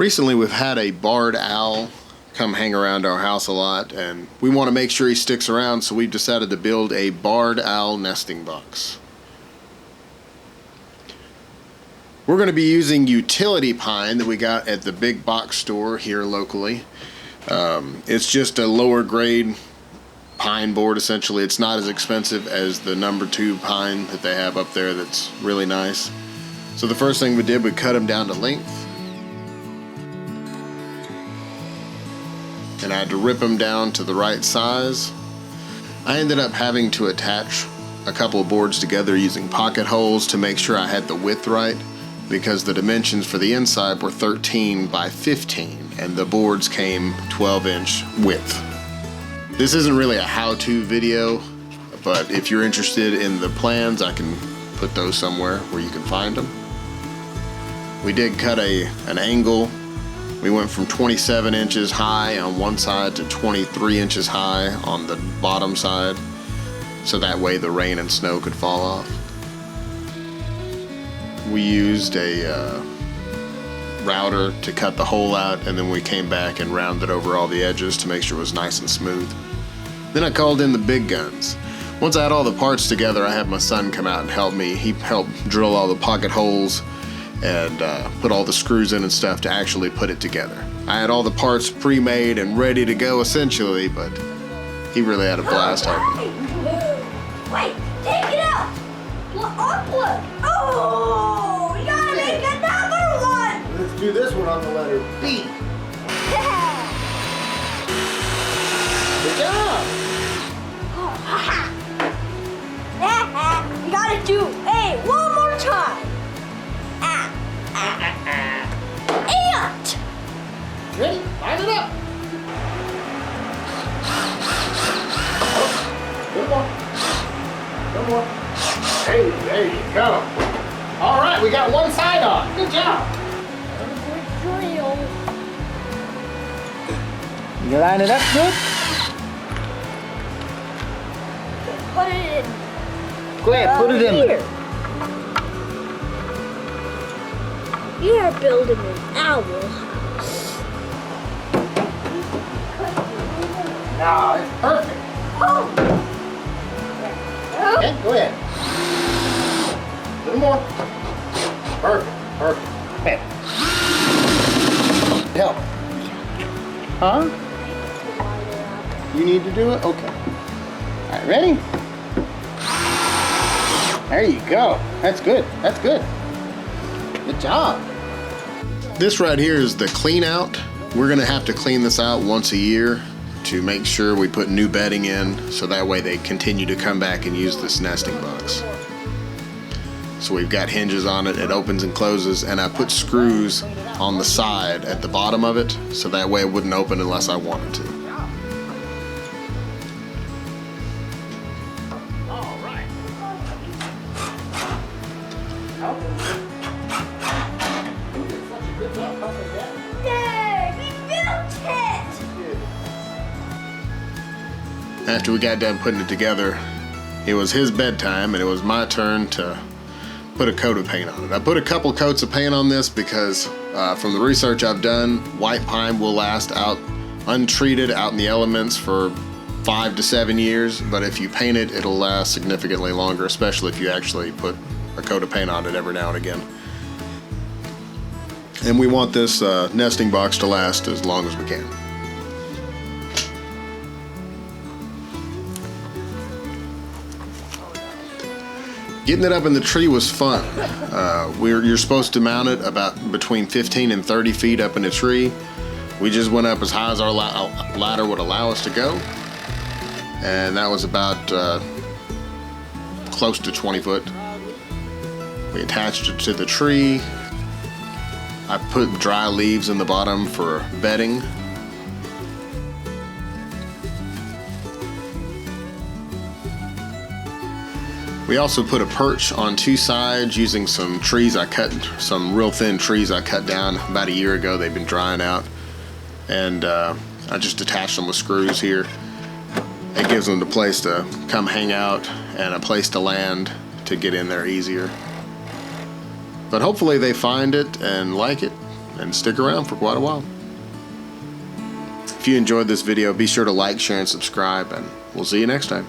Recently we've had a barred owl come hang around our house a lot, and we want to make sure he sticks around, so we've decided to build a barred owl nesting box. We're going to be using utility pine that we got at the big box store here locally. It's just a lower grade pine board essentially. It's not as expensive as the #2 pine that they have up there that's really nice. So the first thing we did, we cut them down to length. And I had to rip them down to the right size. I ended up having to attach a couple of boards together using pocket holes to make sure I had the width right, because the dimensions for the inside were 13 by 15 and the boards came 12-inch width. This isn't really a how-to video, but if you're interested in the plans, I can put those somewhere where you can find them. We did cut an angle. We went from 27 inches high on one side to 23 inches high on the bottom side, so that way the rain and snow could fall off. We used a router to cut the hole out, and then we came back and rounded over all the edges to make sure it was nice and smooth. Then I called in the big guns. Once I had all the parts together, I had my son come out and help me. He helped drill all the pocket holes and put all the screws in and stuff to actually put it together. I had all the parts pre-made and ready to go essentially, but he really had a blast helping me. Wait, take it out! Look! Oh, you gotta make another one! Let's do this one on the letter B. Good job! You gotta do A one more time. Ant! Ready? Line it up! One more. One more. Hey, there you go. All right, we got one side on. Good job. You line it up good? Put it in. Go ahead, put it in Here. there. We are building an owl house. Now it's perfect. Oh! Okay, go ahead. A little more. Perfect, perfect. Hey. Help. Huh? You need to do it? Okay. All right, ready? There you go. That's good. That's good. Good job. This right here is the clean out. We're gonna have to clean this out once a year to make sure we put new bedding in, so that way they continue to come back and use this nesting box. So we've got hinges on it, it opens and closes, and I put screws on the side at the bottom of it, so that way it wouldn't open unless I wanted to. All right. Yay! We built it! After we got done putting it together, it was his bedtime and it was my turn to put a coat of paint on it. I put a couple coats of paint on this because from the research I've done, white pine will last out untreated out in the elements for 5 to 7 years, but if you paint it, it'll last significantly longer, especially if you actually put a coat of paint on it every now and again. And we want this nesting box to last as long as we can. Getting it up in the tree was fun. You're supposed to mount it about between 15 and 30 feet up in the tree. We just went up as high as our ladder would allow us to go. And that was about close to 20 foot. We attached it to the tree. I put dry leaves in the bottom for bedding. We also put a perch on 2 sides using some trees I cut, some real thin trees I cut down about a year ago. They've been drying out. And I just attached them with screws here. It gives them the place to come hang out and a place to land to get in there easier. But hopefully they find it and like it, and stick around for quite a while. If you enjoyed this video, be sure to like, share, and subscribe, and we'll see you next time.